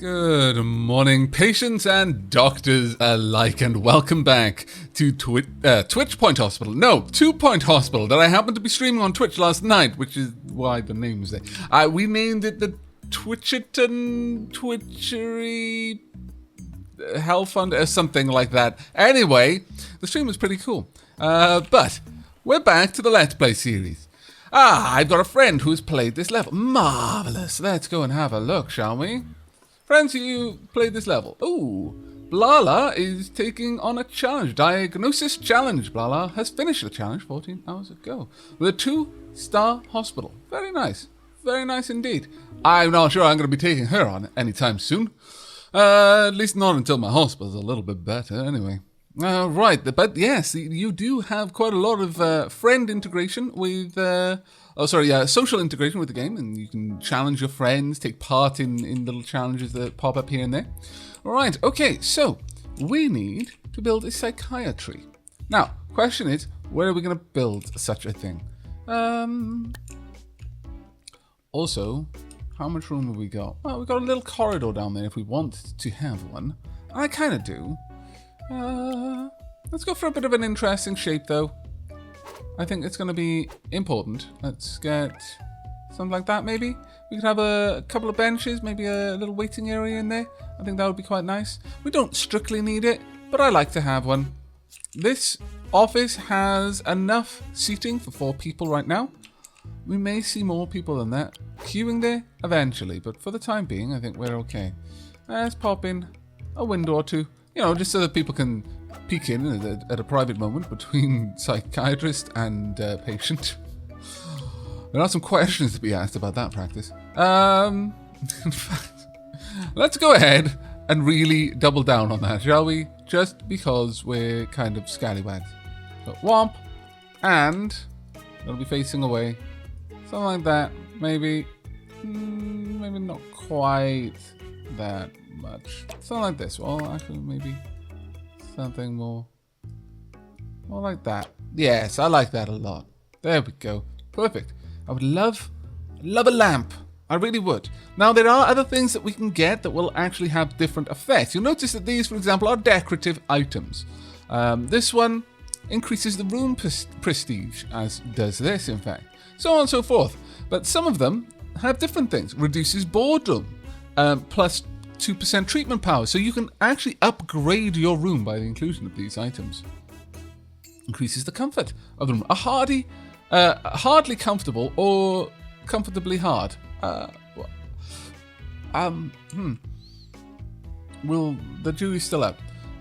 Good morning, patients and doctors alike, and welcome back to Twitch Point Hospital. No, 2 Point Hospital that I happened to be streaming on Twitch last night, which is why the name is there. We named it the Twitchery Health Fund or something like that. Anyway, the stream was pretty cool. But we're back to the Let's Play series. I've got a friend who's played this level. Marvelous. Let's go and have a look, shall we? Friends, you played this level. Ooh, Blala is taking on a challenge. Diagnosis challenge. Blala has finished the challenge 14 hours ago with a 2-star hospital. Very nice. Very nice indeed. I'm not sure I'm going to be taking her on anytime soon. At least not until my hospital's a little bit better anyway. Right, but yes, you do have quite a lot of friend integration with... social integration with the game, and you can challenge your friends, take part in little challenges that pop up here and there. Alright, okay, so we need to build a psychiatry. Now, question is, where are we going to build such a thing? Also, how much room have we got? Well, we've got a little corridor down there if we want to have one. I kind of do. Let's go for a bit of an interesting shape, though. I think it's going to be important. Let's get something like that, maybe. We could have a couple of benches, maybe a little waiting area in there. I think that would be quite nice. We don't strictly need it, but I like to have one. This office has enough seating for 4 people right now. We may see more people than that queuing there eventually, but for the time being, I think we're okay. Let's pop in a window or two, you know, just so that people can peek in at a private moment between psychiatrist and patient. There are some questions to be asked about that practice. In fact, let's go ahead and really double down on that, shall we? Just because we're kind of scallywags. So, womp, and it'll be facing away. Something like that, maybe. Maybe not quite that much. Something like this. Well, actually, maybe something more like that. Yes, I like that a lot. There we go. Perfect. I would love a lamp. I really would. Now, there are other things that we can get that will actually have different effects. You'll notice that these, for example, are decorative items. This one increases the room prestige, as does this, in fact. So on and so forth. But some of them have different things. Reduces boredom, plus 2% treatment power, so you can actually upgrade your room by the inclusion of these items. Increases the comfort of the room. Hardly comfortable or comfortably hard. Well, the jury's still out.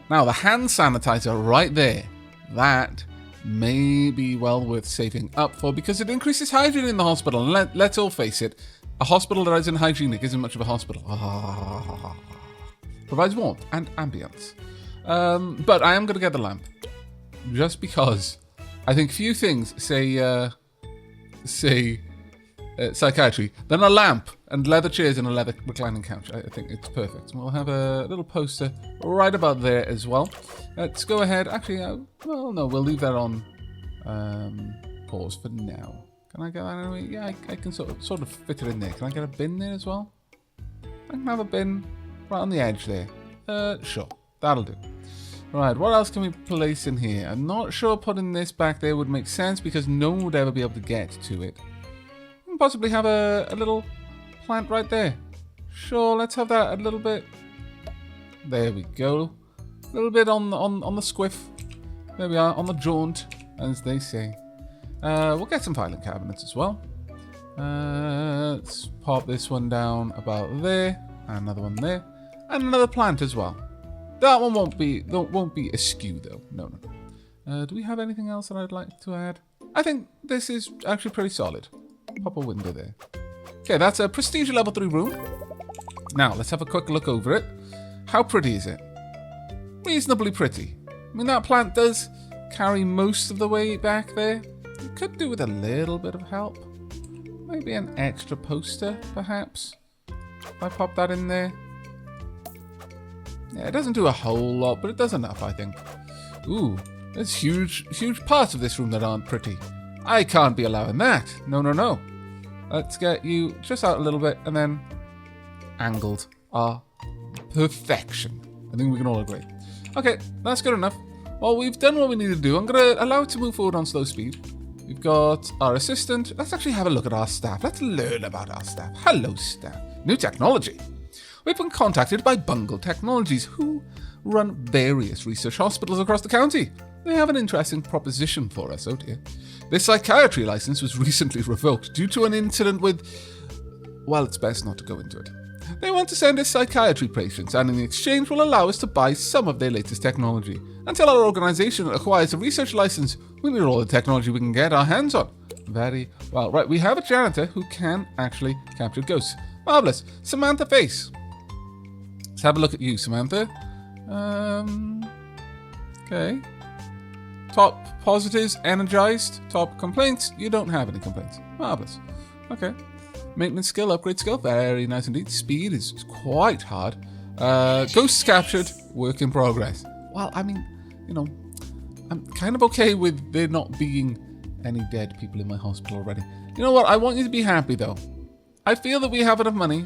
Now, the hand sanitizer right there, that may be well worth saving up for because it increases hygiene in the hospital. And let's all face it, a hospital that isn't hygienic isn't much of a hospital. Provides warmth and ambience. But I am going to get the lamp. Just because I think few things say psychiatry than a lamp and leather chairs and a leather reclining couch. I think it's perfect. We'll have a little poster right about there as well. Let's go ahead. Actually, well, no, we'll leave that on pause for now. Can I get that anyway? Yeah, I can sort of fit it in there. Can I get a bin there as well? I can have a bin right on the edge there. Sure. That'll do. Right, what else can we place in here? I'm not sure putting this back there would make sense because no one would ever be able to get to it. We can possibly have a little plant right there. Sure, let's have that a little bit. There we go. A little bit on the squiff. There we are, on the jaunt, as they say. We'll get some filing cabinets as well. Let's pop this one down about there, and another one there, and another plant as well. That one won't be askew though. No. Do we have anything else that I'd like to add? I think this is actually pretty solid. Pop a window there. Okay, that's a prestige level 3 room. Now let's have a quick look over it. How pretty is it? Reasonably pretty. I mean, that plant does carry most of the way back there. It could do with a little bit of help. Maybe an extra poster, perhaps. If I pop that in there. Yeah, it doesn't do a whole lot, but it does enough, I think. Ooh, there's huge parts of this room that aren't pretty. I can't be allowing that. No. Let's get you just out a little bit and then angled. perfection. I think we can all agree. Okay, that's good enough. Well, we've done what we need to do. I'm going to allow it to move forward on slow speed. We've got our assistant. Let's actually have a look at our staff. Let's learn about our staff. Hello, staff. New technology. We've been contacted by Bungle Technologies, who run various research hospitals across the county. They have an interesting proposition for us, oh dear. Their psychiatry license was recently revoked due to an incident with... Well, it's best not to go into it. They want to send us psychiatry patients, and in exchange will allow us to buy some of their latest technology. Until our organisation acquires a research license, we need all the technology we can get our hands on. Very well. Right, we have a janitor who can actually capture ghosts. Marvellous. Samantha Face. Let's have a look at you, Samantha. Okay. Top positives, energized. Top complaints, you don't have any complaints. Marvellous. Okay. Maintenance skill, upgrade skill, very nice indeed. Speed is quite hard. Ghosts captured, work in progress. Well, I mean, you know, I'm kind of okay with there not being any dead people in my hospital already. You know what? I want you to be happy, though. I feel that we have enough money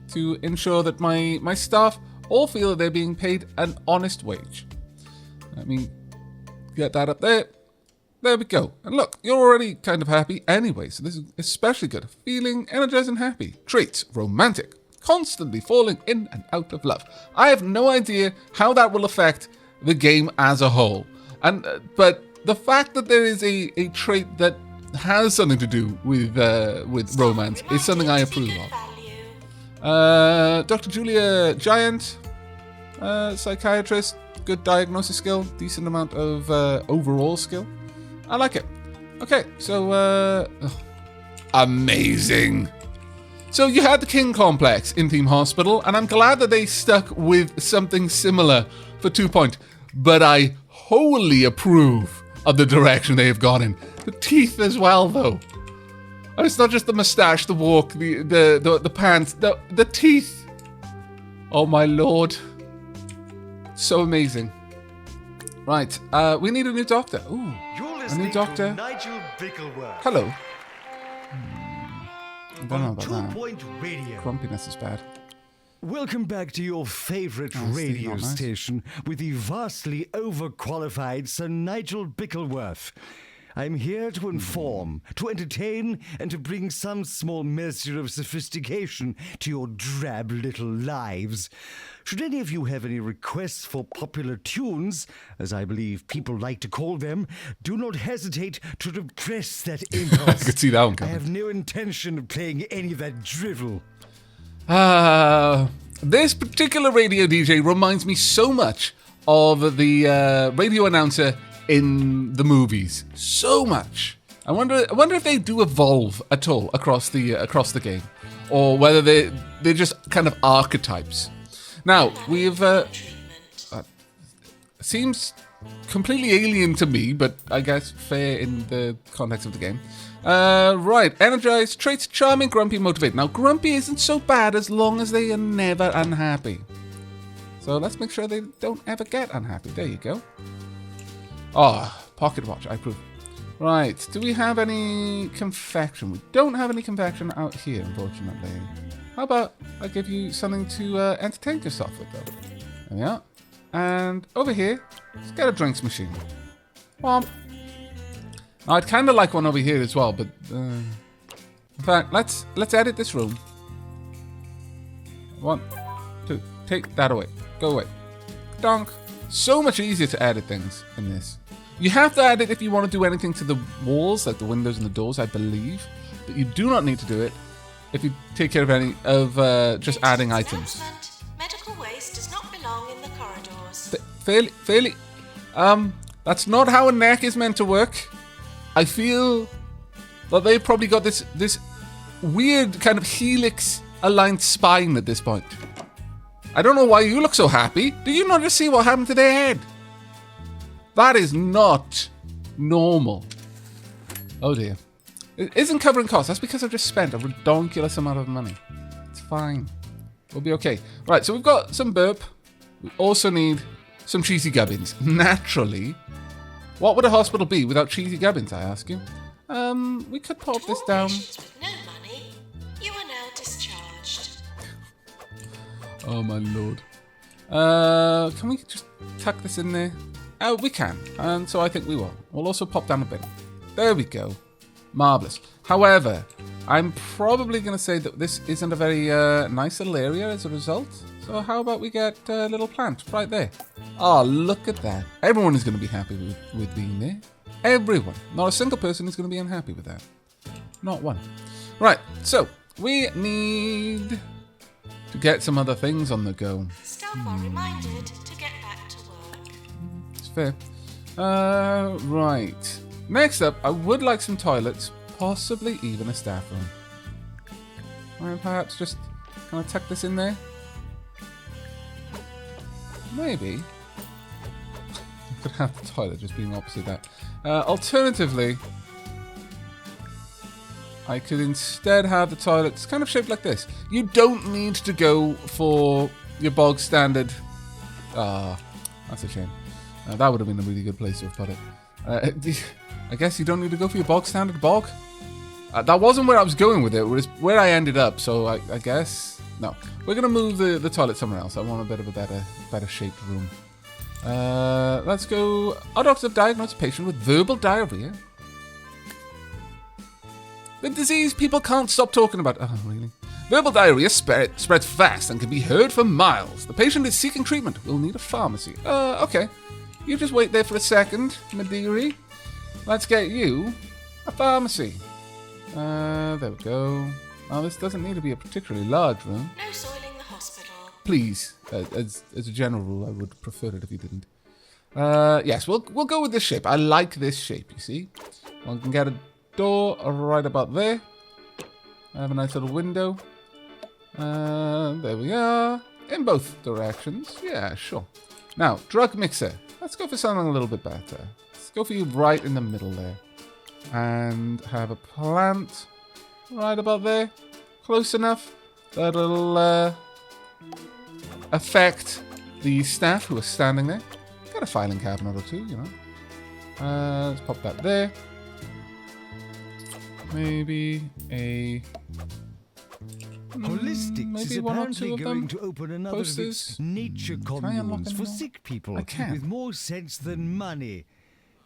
to ensure that my staff all feel that they're being paid an honest wage. Let me get that up there. There we go. And look, you're already kind of happy anyway, so this is especially good. Feeling energized and happy. Traits, romantic. Constantly falling in and out of love. I have no idea how that will affect the game as a whole. But the fact that there is a trait that has something to do with romance is something I approve of. Dr. Julia Giant, psychiatrist, good diagnosis skill, decent amount of overall skill. I like it. Okay, so amazing. So you had the King Complex in Theme Hospital, and I'm glad that they stuck with something similar for 2 Point. But I wholly approve of the direction they have gone in. The teeth as well, though. And it's not just the mustache, the walk, the pants, the teeth. Oh my lord. So amazing. Right, we need a new doctor. Ooh, a new doctor. Hello. I don't know about that. Grumpiness is bad. Welcome back to your favorite radio station with the vastly overqualified Sir Nigel Bickleworth. I'm here to inform, to entertain, and to bring some small measure of sophistication to your drab little lives. Should any of you have any requests for popular tunes, as I believe people like to call them, do not hesitate to repress that impulse. I could see that one coming. I have no intention of playing any of that drivel. This particular radio DJ reminds me so much of the radio announcer in the movies. So much. I wonder if they do evolve at all across the game, or whether they're just kind of archetypes. Now we've seems completely alien to me, but I guess fair in the context of the game. Right, energized, traits, charming, grumpy, motivated. Now grumpy isn't so bad as long as they are never unhappy. So let's make sure they don't ever get unhappy. There you go. Oh, pocket watch, I approve. Right, do we have any confection? We don't have any confection out here, unfortunately. How about I give you something to entertain yourself with, though? There we are. And over here, let's get a drinks machine. Womp. Now, I'd kind of like one over here as well, but... in fact, let's edit this room. 1, 2, take that away. Go away. Donk. So much easier to edit things in this. You have to edit if you want to do anything to the walls, like the windows and the doors, I believe. But you do not need to do it if you take care of any of just adding items. Medical waste does not belong in the corridors. Fairly. That's not how a neck is meant to work. I feel that they've probably got this weird kind of helix-aligned spine at this point. I don't know why you look so happy. Do you not just see what happened to their head? That is not normal. Oh dear. It isn't covering costs. That's because I've just spent a ridiculous amount of money. It's fine. We'll be okay. Right, so we've got some burp. We also need some cheesy gubbins. Naturally. What would a hospital be without cheesy gubbins, I ask you? We could pop this down. With no money, you are now discharged. Oh my lord. Can we just tuck this in there? We can, and so I think we will. We'll also pop down a bit. There we go. Marvellous. However, I'm probably going to say that this isn't a very nice little area as a result. So how about we get a little plant right there? Oh, look at that. Everyone is going to be happy with being there. Everyone. Not a single person is going to be unhappy with that. Not one. Right, so we need to get some other things on the go. Staff are reminded to get back to work. It's fair. Right. Next up, I would like some toilets, possibly even a staff room. And perhaps just kind of tuck this in there. Maybe. I could have the toilet just being opposite that. Alternatively, I could instead have the toilets kind of shaped like this. You don't need to go for your bog standard. That's a shame. That would have been a really good place to have put it. I guess you don't need to go for your bog standard bog. That wasn't where I was going with it. It was where I ended up. So I guess no. We're gonna move the toilet somewhere else. I want a bit of a better shaped room. Let's go. Our doctors have diagnosed a patient with verbal diarrhea. The disease people can't stop talking about. Oh, really? Verbal diarrhea spreads fast and can be heard for miles. The patient is seeking treatment. We'll need a pharmacy. Okay. You just wait there for a second, Madeiri. Let's get you a pharmacy. There we go. Now, this doesn't need to be a particularly large room. No soiling the hospital. Please, as a general rule, I would prefer it if you didn't. Yes, we'll go with this shape. I like this shape, you see. One can get a door right about there. I have a nice little window. There we are. In both directions. Yeah, sure. Now, drug mixer. Let's go for something a little bit better. Let's go for you right in the middle there. And have a plant right about there. Close enough. That'll affect the staff who are standing there. Got a filing cabinet or two, you know. Let's pop that there. Maybe a... Holistics maybe is one or apparently two of going them. to open another of its nature Can I unlock communes any for more? sick people I can. with more sense than money.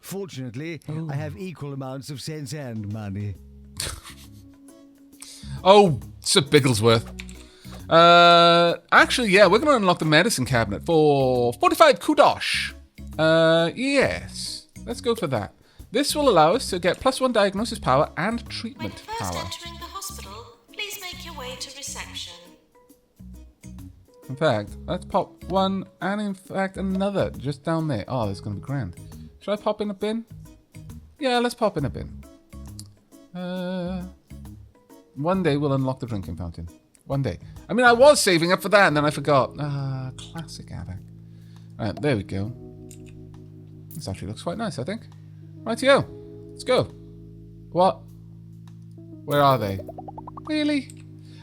Fortunately, I have equal amounts of sense and money. Oh, Sir Bigglesworth. Actually, yeah, we're going to unlock the medicine cabinet for 45 kudosh. Yes. Let's go for that. This will allow us to get +1 diagnosis power and When treatment first power. entering the hospital, please make your way to reception. In fact, let's pop one and in fact another just down there. Oh, that's going to be grand. Should I pop in a bin? Yeah, let's pop in a bin. One day we'll unlock the drinking fountain. One day. I mean, I was saving up for that and then I forgot. Classic Aavak. Alright, there we go. This actually looks quite nice, I think. Rightio. Let's go. What? Where are they? Really?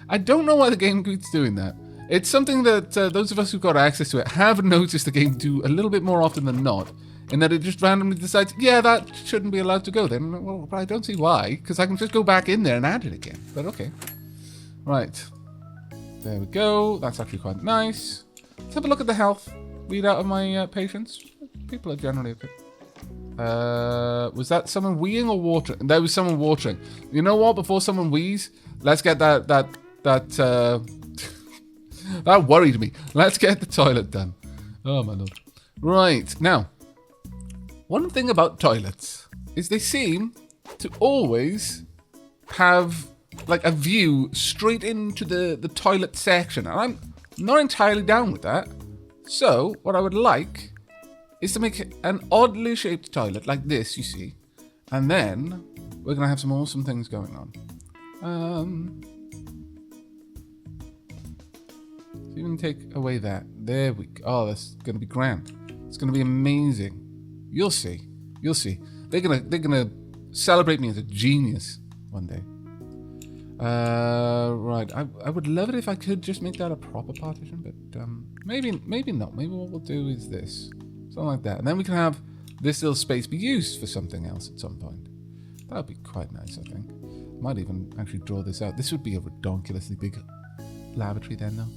I don't know why the game keeps doing that. It's something that those of us who've got access to it have noticed the game do a little bit more often than not. In that it just randomly decides, yeah, that shouldn't be allowed to go then. Well, but I don't see why, because I can just go back in there and add it again. But okay. Right. There we go. That's actually quite nice. Let's have a look at the health readout of my patients. People are generally okay. Was that someone weeing or watering? There was someone watering. You know what? Before someone wheezes, let's get that that worried me. Let's get the toilet done. Oh my lord. Right, now, one thing about toilets is they seem to always have like a view straight into the toilet section. And I'm not entirely down with that. So, what I would like is to make an oddly shaped toilet like this, you see. And then we're going to have some awesome things going on. So even take away that. There we go. Oh, that's going to be grand. It's going to be amazing. You'll see. You'll see. They're gonna celebrate me as a genius one day. Right. I would love it if I could just make that a proper partition, but maybe not. Maybe what we'll do is this. Something like that. And then we can have this little space be used for something else at some point. That would be quite nice, I think. Might even actually draw this out. This would be a redonkulously big lavatory then, though.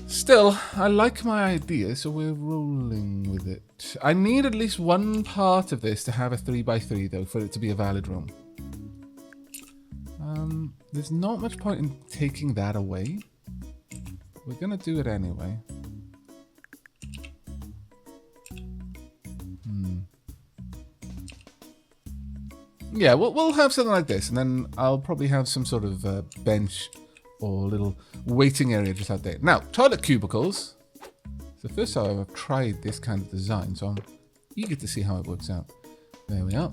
Still, I like my idea, so we're rolling with it. I need at least one part of this to have a 3x3, though, for it to be a valid room. There's not much point in taking that away. We're going to do it anyway. Yeah, we'll have something like this, and then I'll probably have some sort of bench or little waiting area just out there. Now, toilet cubicles. It's the first time I've tried this kind of design, so I'm eager to see how it works out. There we are.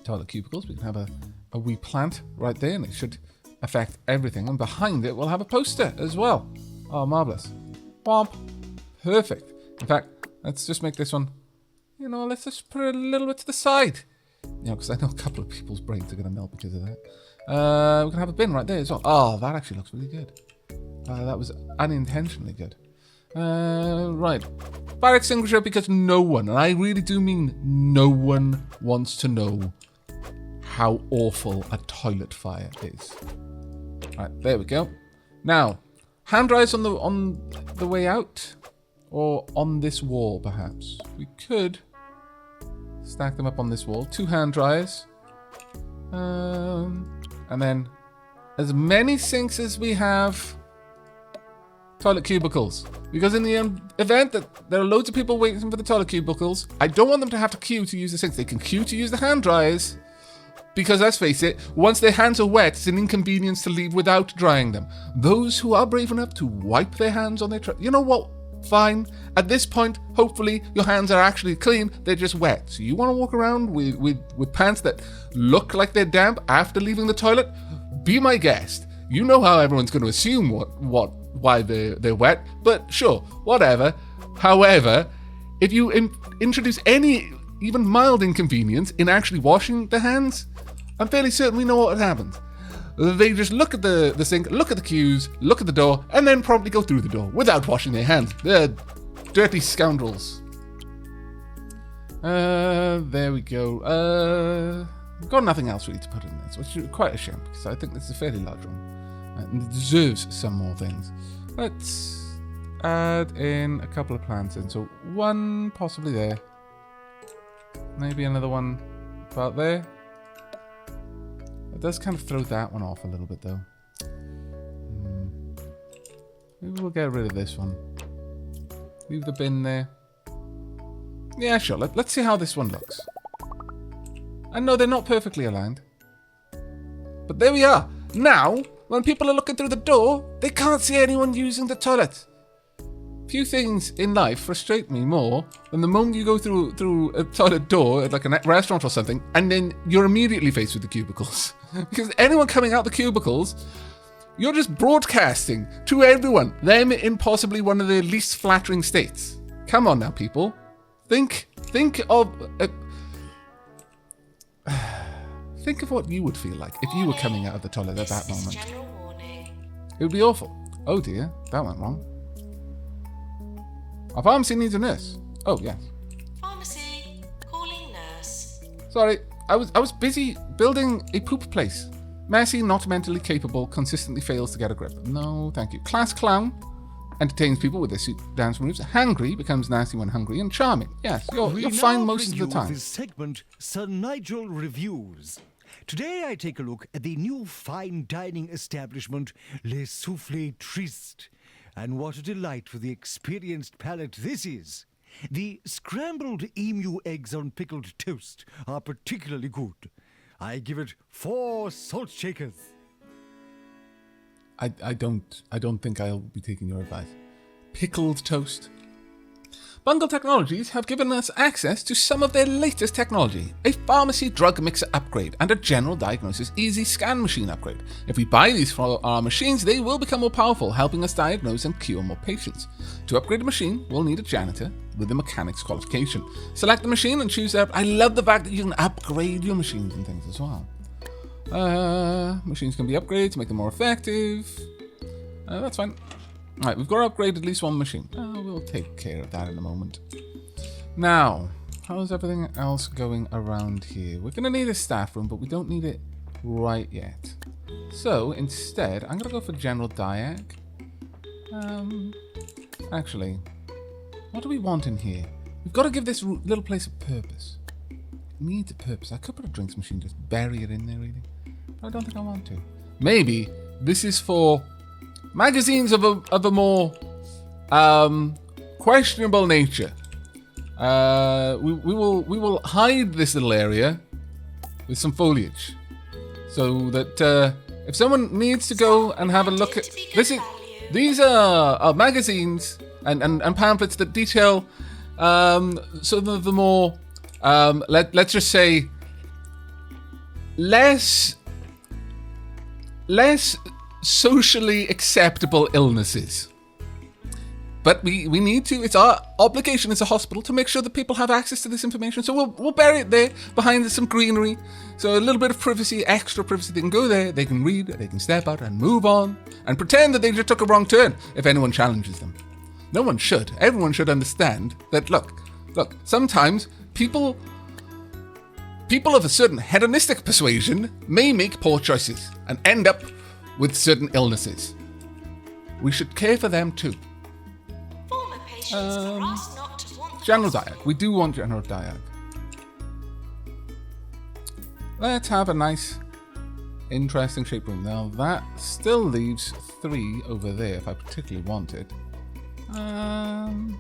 Toilet cubicles. We can have a wee plant right there, and it should affect everything. And behind it, we'll have a poster as well. Oh, marvellous. Bomb. Perfect. In fact, let's just make this one, you know, let's just put it a little bit to the side. You know, because I know a couple of people's brains are going to melt because of that. We can have a bin right there as well. Oh, that actually looks really good. That was unintentionally good. Right. Fire extinguisher, because no one, and I really do mean no one, wants to know how awful a toilet fire is. Right, there we go. Now, hand dryers on the way out, or on this wall, perhaps. We could stack them up on this wall. 2 hand dryers. And then as many sinks as we have toilet cubicles. Because in the event that there are loads of people waiting for the toilet cubicles, I don't want them to have to queue to use the sinks. They can queue to use the hand dryers. Because let's face it, once their hands are wet, it's an inconvenience to leave without drying them. Those who are brave enough to wipe their hands on their... You know what? Fine. At this point, hopefully, your hands are actually clean. They're just wet. So you want to walk around with pants that look like they're damp after leaving the toilet? Be my guest. You know how everyone's going to assume why they're wet. But sure, whatever. However, if you introduce any even mild inconvenience in actually washing the hands, I'm fairly certain we know what happens. They just look at the sink, look at the queues, look at the door, and then promptly go through the door without washing their hands. They're dirty scoundrels. There we go. We've got nothing else really to put in this, which is quite a shame, because I think this is a fairly large room. And it deserves some more things. Let's add in a couple of plants in. So one possibly there. Maybe another one about there. It does kind of throw that one off a little bit, though. Maybe we'll get rid of this one. Leave the bin there. Yeah, sure. Let's see how this one looks. I know they're not perfectly aligned. But there we are. Now, when people are looking through the door, they can't see anyone using the toilet. Few things in life frustrate me more than the moment you go through a toilet door at like a restaurant or something, and then you're immediately faced with the cubicles. Because anyone coming out the cubicles, you're just broadcasting to everyone, them in possibly one of their least flattering states. Come on now, people. Think of what you would feel like if you were coming out of the toilet at that moment. It would be awful. Oh dear, that went wrong. Our pharmacy needs a nurse. Oh, yes. Pharmacy, calling nurse. Sorry, I was busy building a poop place. Messy, not mentally capable, consistently fails to get a grip. No, thank you. Class clown, entertains people with their suit dance moves. Hangry, becomes nasty when hungry. And charming. Yes, you're fine most of the time. This segment, Sir Nigel Reviews. Today I take a look at the new fine dining establishment, Les Soufflés Tristes. And what a delight for the experienced palate this is. The scrambled emu eggs on pickled toast are particularly good. I give it 4 salt shakers. I don't think I'll be taking your advice. Pickled toast. Bungle Technologies have given us access to some of their latest technology, a pharmacy drug mixer upgrade and a general diagnosis easy scan machine upgrade. If we buy these for our machines, they will become more powerful, helping us diagnose and cure more patients. To upgrade a machine, we'll need a janitor with a mechanics qualification. Select the machine and choose I love the fact that you can upgrade your machines and things as well. Machines can be upgraded to make them more effective. That's fine. Alright, we've got to upgrade at least one machine. We'll take care of that in a moment. Now, how's everything else going around here? We're going to need a staff room, but we don't need it right yet. So, instead, I'm going to go for General Diag. Actually, what do we want in here? We've got to give this little place a purpose. It needs a purpose. I could put a drinks machine, just bury it in there, really. But I don't think I want to. Maybe this is for magazines of a more questionable nature. We will hide this little area with some foliage, so that if someone needs to go and have a look at these are magazines and pamphlets that detail some of the more let's just say less socially acceptable illnesses. But we need to, it's our obligation as a hospital to make sure that people have access to this information. So we'll bury it there behind some greenery. So a little bit of privacy, extra privacy. They can go there, they can read, they can step out and move on and pretend that they just took a wrong turn if anyone challenges them. No one should. Everyone should understand that, look, sometimes people of a certain hedonistic persuasion may make poor choices and end up with certain illnesses. We should care for them too. General Diag. We do want General Diag. Let's have a nice, interesting shaped room. Now that still leaves 3 over there if I particularly wanted. In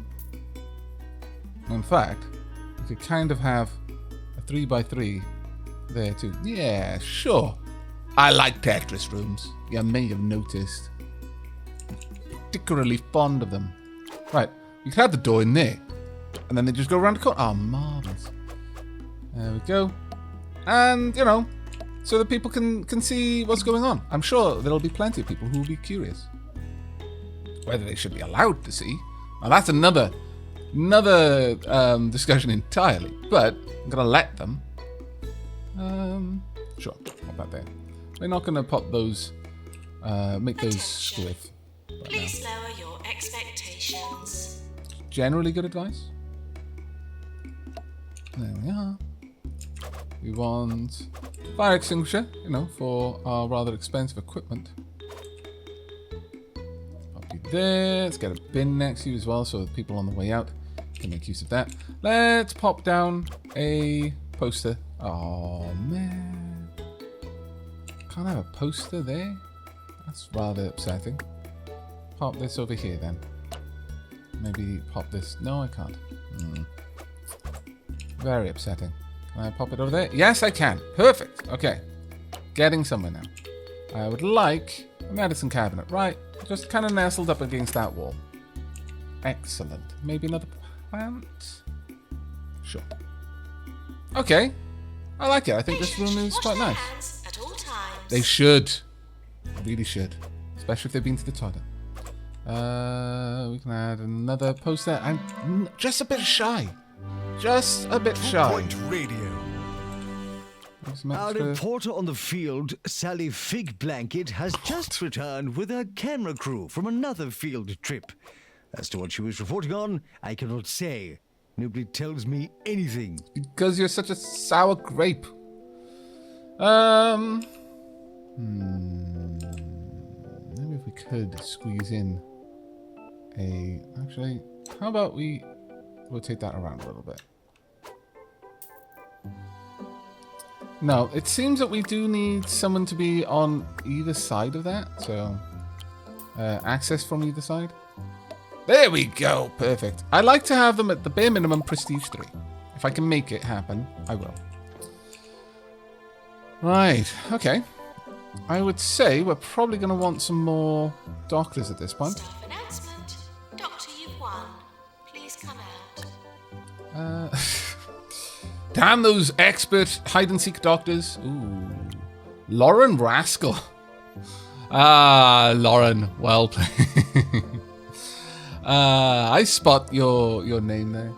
fact, we could kind of have a 3x3 there too. Yeah, sure. I like Tetris rooms. You may have noticed. Particularly fond of them. Right. You can have the door in there. And then they just go around the corner. Oh, marvellous. There we go. And, so that people can see what's going on. I'm sure there'll be plenty of people who will be curious. Whether they should be allowed to see. Now, that's another discussion entirely. But I'm going to let them. Sure. Pop that there. We're not going to pop those, make those squiff. Please lower your expectations. Generally good advice. There we are. We want fire extinguisher, for our rather expensive equipment. Pop you there. Let's get a bin next to you as well, so that people on the way out can make use of that. Let's pop down a poster. Oh man, can't have a poster there. That's rather upsetting. Pop this over here then. Maybe pop this. No, I can't. Very upsetting. Can I pop it over there? Yes, I can. Perfect. Okay. Getting somewhere now. I would like a medicine cabinet. Right. Just kind of nestled up against that wall. Excellent. Maybe another plant? Sure. Okay. I like it. I think this room is quite nice. At all times. They should. Really should. Especially if they've been to the toilet. We can add another poster. I'm just a bit shy. Just a bit shy. Point Radio. Our reporter on the field, Sally Fig Blanket, has just returned with her camera crew from another field trip. As to what she was reporting on, I cannot say. Nobody tells me anything. Because you're such a sour grape. Maybe if we could squeeze in actually, how about we rotate that around a little bit? No, it seems that we do need someone to be on either side of that. So, access from either side. There we go. Perfect. I like to have them at the bare minimum prestige 3. If I can make it happen, I will. Right. Okay. I would say we're probably going to want some more doctors at this point. Staff announcement. Doctor, you've won. Please come out. Damn those expert hide-and-seek doctors. Ooh. Lauren Rascal. Ah, Lauren. Well played. I spot your name there.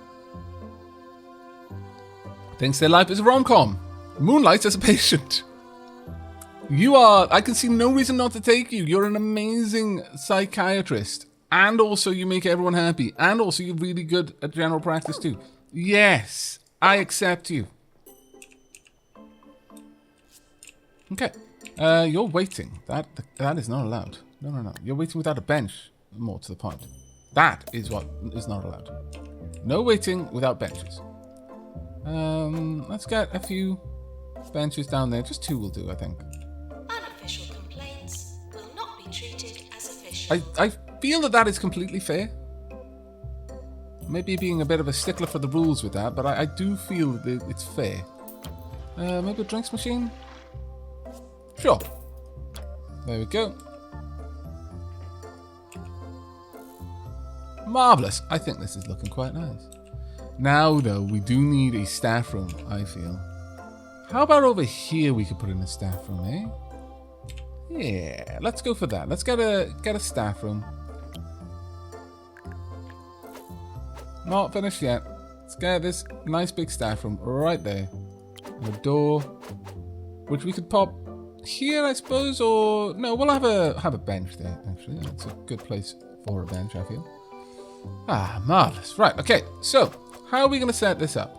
Thinks their life is a rom-com. Moonlights as a patient. I can see no reason not to take you. You're an amazing psychiatrist. And also you make everyone happy. And also you're really good at general practice too. Yes, I accept you. Okay. You're waiting. That is not allowed. No. You're waiting without a bench. more to the point. That is what is not allowed. No waiting without benches. Let's get a few benches down there. Just 2 will do, I think. Unofficial complaints will not be treated as official. I feel that is completely fair. Maybe being a bit of a stickler for the rules with that, but I do feel that it's fair. Maybe a drinks machine? Sure. There we go. Marvellous. I think this is looking quite nice. Now, though, we do need a staff room, I feel. How about over here we could put in a staff room, eh? Yeah, let's go for that. Let's get a staff room. Not finished yet. Let's get this nice big staff room right there. And a door, which we could pop here, I suppose, or no, we'll have a bench there. Actually, that's a good place for a bench, I feel. Ah, marvelous. Right, okay. So, how are we going to set this up?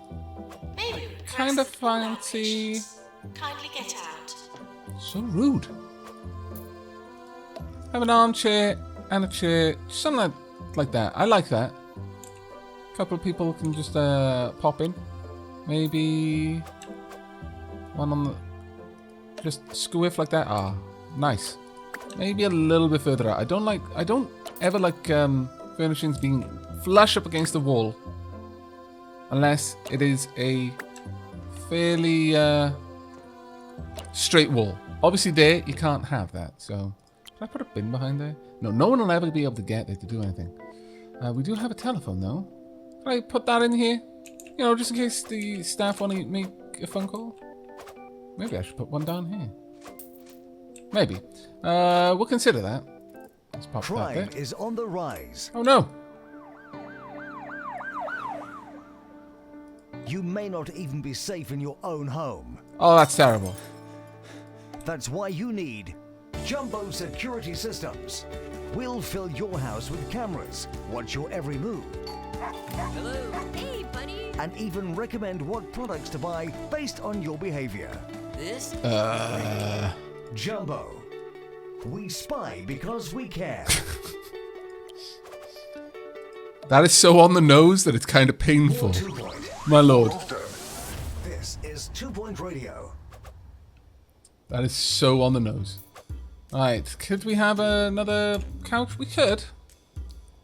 Maybe Kind of fancy. Kindly get out. So rude. Have an armchair and a chair, something like that. I like that. A couple of people can just pop in. Maybe one on the just squiff like that. Ah, nice. Maybe a little bit further out. I don't ever like furnishings being flush up against the wall, unless it is a fairly straight wall. Obviously, there you can't have that. So, can I put a bin behind there? No, no one will ever be able to get there to do anything. We do have a telephone though. Can I put that in here? You know, just in case the staff want to make a phone call. Maybe I should put one down here. Maybe. We'll consider that. Let's pop that there. Crime is on the rise. Oh no! You may not even be safe in your own home. Oh, that's terrible. That's why you need Jumbo Security Systems. We'll fill your house with cameras, watch your every move. Hello. Hey, buddy. And even recommend what products to buy based on your behavior. This? Jumbo. We spy because we care. That is so on the nose that it's kind of painful. 2 Point. My lord. This is 2 Point Radio. That is so on the nose. Alright, could we have another couch? We could.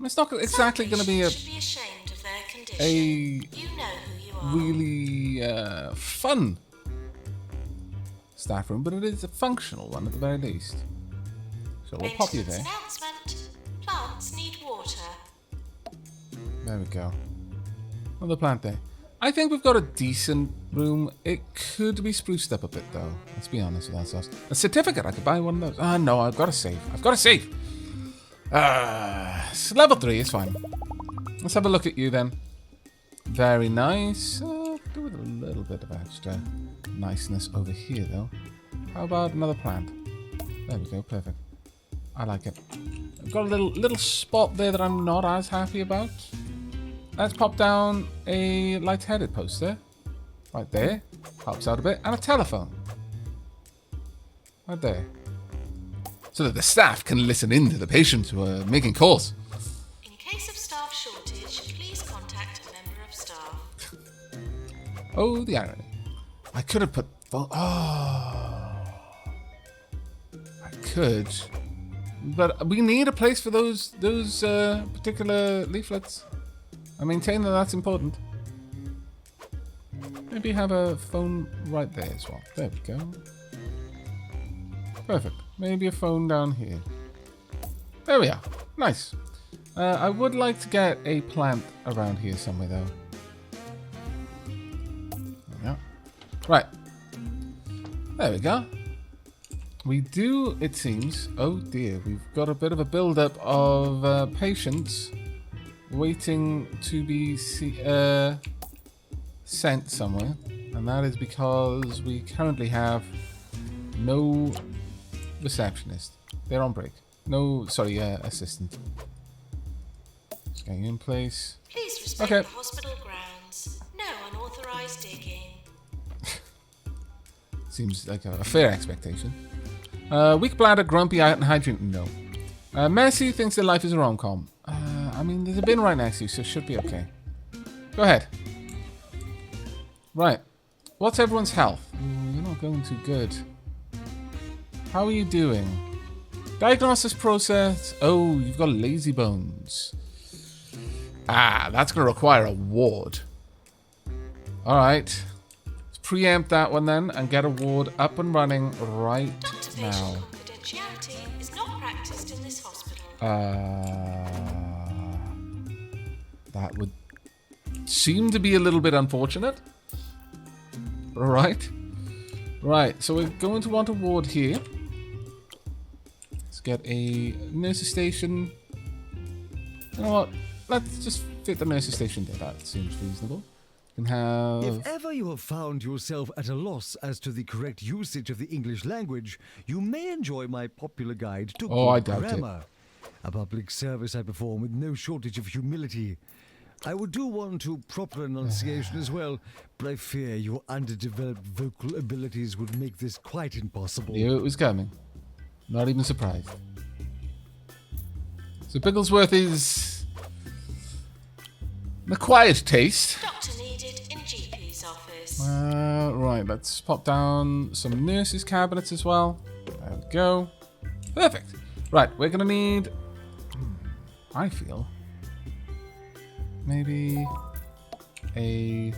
It's not exactly going to be should be ashamed of their condition. a You know who you are. really fun staff room, but it is a functional one at the very least. So we'll pop you there. Maintenance announcement. Plants need water. There we go. Another plant there. I think we've got a decent room. It could be spruced up a bit though. Let's be honest with ourselves. A certificate, I could buy one of those. Ah, no, I've got to save. I've got to save. It's level 3, it's fine. Let's have a look at you then. Very nice. Do with a little bit of extra niceness over here though. How about another plant? There we go, perfect. I like it. I've got a little spot there that I'm not as happy about. Let's pop down a light-headed poster. Right there. Helps out a bit. And a telephone. Right there. So that the staff can listen in to the patients who are making calls. In case of staff shortage, please contact a member of staff. Oh, the irony. I could have put... Oh. I could. But we need a place for those particular leaflets. I maintain that that's important. Maybe have a phone right there as well. There we go. Perfect. Maybe a phone down here. There we are. Nice. I would like to get a plant around here somewhere though. Yeah. Right. There we go. We do, it seems. Oh dear, we've got a bit of a build-up of patients waiting to be sent somewhere, and that is because we currently have no receptionist. They're on break. No, sorry, assistant. Just getting in place. Please respect Okay. the hospital grounds. No unauthorized digging. Seems like a fair expectation. Weak bladder, grumpy, out and hygiene. No. Mercy thinks that life is a rom-com. I mean, there's a bin right next to you, so it should be okay. Go ahead. Right. What's everyone's health? Ooh, you're not going too good. How are you doing? Diagnosis process. Oh, you've got lazy bones. Ah, that's going to require a ward. Alright. Let's preempt that one then and get a ward up and running right now. Confidentiality is not practiced in this hospital. That would seem to be a little bit unfortunate. Alright. Right, so we're going to want a ward here. Let's get a nurse's station. You know what? Let's just fit the nurse's station there. That seems reasonable. We can have... If ever you have found yourself at a loss as to the correct usage of the English language, you may enjoy my popular guide to good grammar. A public service I perform with no shortage of humility. I would do one to proper enunciation as well, but I fear your underdeveloped vocal abilities would make this quite impossible. Knew it was coming. Not even surprised. So Bigglesworth is an acquired taste. Doctor needed in GP's office. Right, let's pop down some nurses' cabinets as well. There we go. Perfect. Right, we're going to need... I feel... maybe a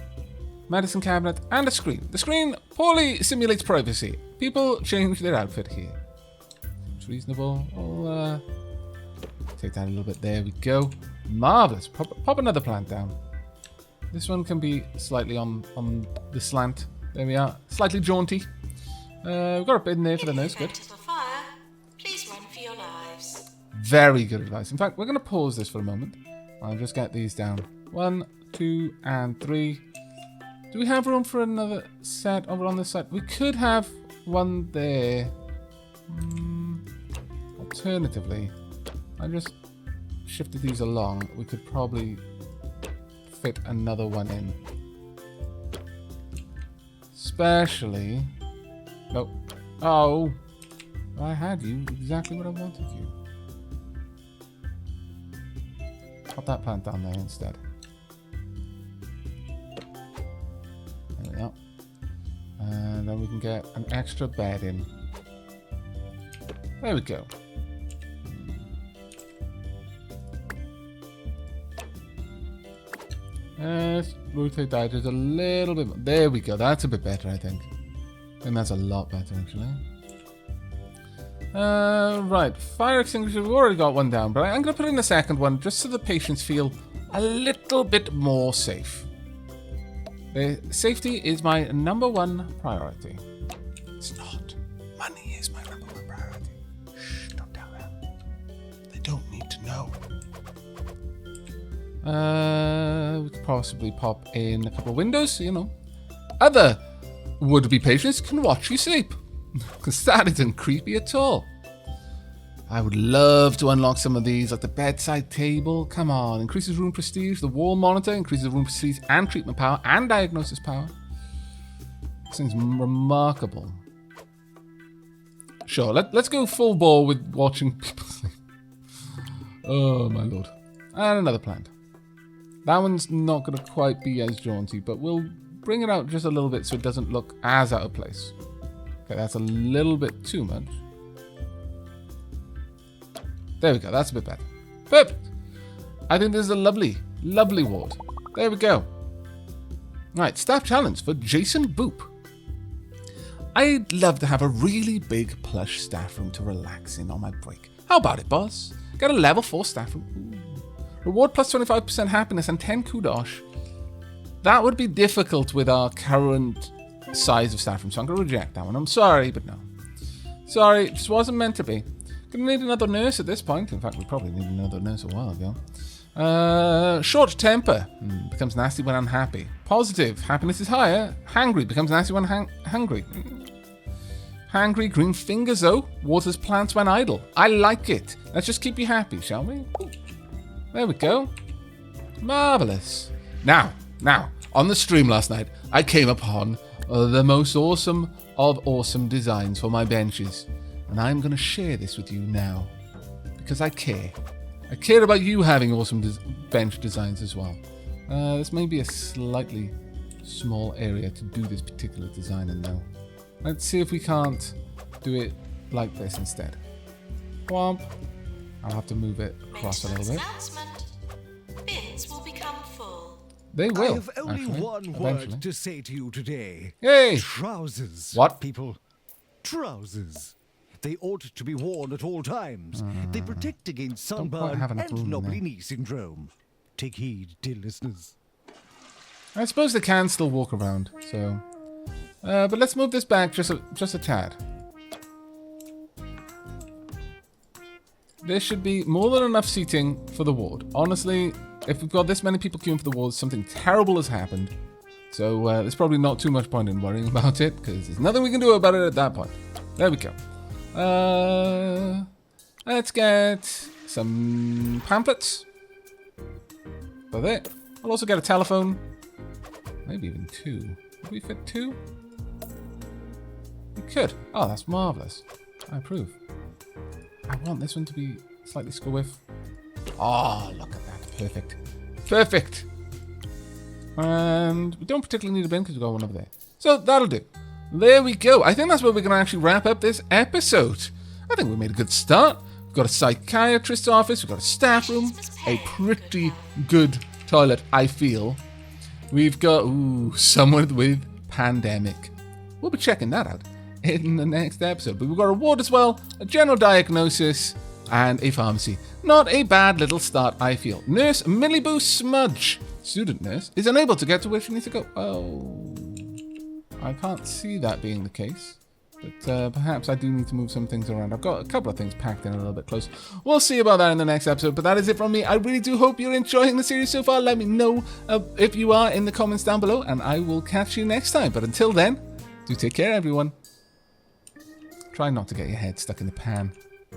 medicine cabinet and a screen. The screen poorly simulates privacy. People change their outfit here. It's reasonable. I'll take that a little bit. There we go. Marvelous. Pop another plant down. This one can be slightly on the slant. There we are. Slightly jaunty. We've got a bit in there for the nose. Good. Of a fire, please run for your lives. Very good advice. In fact, we're going to pause this for a moment. I'll just get these down. 1, 2, and 3. Do we have room for another set over on this side? We could have one there. Alternatively, I just shifted these along. We could probably fit another one in. Especially... Nope. Oh! I had you exactly what I wanted you. Pop that plant down there instead. There we go. And then we can get an extra bed in. There we go. Let's rotate that just a little bit more. There we go. That's a bit better, I think. I think that's a lot better, actually. Right, fire extinguisher, we've already got one down, but I'm going to put in a second one just so the patients feel a little bit more safe. Safety is my #1 priority. It's not. Money is my #1 priority. Shh, don't tell them. They don't need to know. We could possibly pop in a couple of windows, you know. Other would-be patients can watch you sleep. Because that isn't creepy at all. I would love to unlock some of these, like the bedside table. Come on, increases room prestige. The wall monitor increases room prestige and treatment power and diagnosis power. This thing's remarkable. Sure, let's go full bore with watching people sleep. Oh my lord. And another plant. That one's not going to quite be as jaunty, but we'll bring it out just a little bit so it doesn't look as out of place. Okay, that's a little bit too much. There we go, that's a bit better. Perfect. I think this is a lovely, lovely ward. There we go. Right, staff challenge for Jason Boop. I'd love to have a really big plush staff room to relax in on my break. How about it, boss? Got a level 4 staff room. Ooh. Reward plus 25% happiness and 10 kudosh. That would be difficult with our current size of staff room, so I'm going to reject that one. I'm sorry, but no. Sorry, it just wasn't meant to be. Gonna need another nurse at this point. In fact, we probably needed another nurse a while ago. Short temper. Becomes nasty when unhappy. Positive. Happiness is higher. Hangry. Becomes nasty when hungry. Hangry. Green fingers, though. Waters plants when idle. I like it. Let's just keep you happy, shall we? Ooh. There we go. Marvellous. Now, on the stream last night, I came upon the most awesome of awesome designs for my benches. And I'm going to share this with you now. because I care. I care about you having awesome bench designs as well. This may be a slightly small area to do this particular design in though. Let's see if we can't do it like this instead. Womp. I'll have to move it across a little bit. Bins will become full. They will. I have only actually, one eventually. word to say to you today. Yay! Trousers. What? People? Trousers. They ought to be worn at all times. They protect against quite sunburn have enough room and in there. Nobly syndrome. Take heed, dear listeners. I suppose they can still walk around, so... but let's move this back just a tad. There should be more than enough seating for the ward. Honestly, if we've got this many people queuing for the ward, something terrible has happened. So there's probably not too much point in worrying about it, because there's nothing we can do about it at that point. There we go. Let's get some pamphlets. For that. I'll also get a telephone. Maybe even 2. Could we fit 2? We could. Oh, that's marvellous. I approve. I want this one to be slightly square width. Oh, look at that. Perfect. Perfect. And we don't particularly need a bin because we've got one over there. So that'll do. There we go. I think that's where we're going to actually wrap up this episode. I think we made a good start. We've got a psychiatrist's office. We've got a staff room. A pretty good toilet, I feel. We've got, someone with pandemic. We'll be checking that out in the next episode. But we've got a ward as well, a general diagnosis, and a pharmacy. Not a bad little start, I feel. Nurse Milliboo Smudge, student nurse, is unable to get to where she needs to go. Oh, I can't see that being the case. But perhaps I do need to move some things around. I've got a couple of things packed in a little bit close. We'll see about that in the next episode. But that is it from me. I really do hope you're enjoying the series so far. Let me know if you are in the comments down below. And I will catch you next time. But until then, do take care, everyone. Try not to get your head stuck in the pan.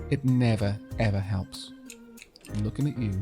It never, ever helps. I'm looking at you.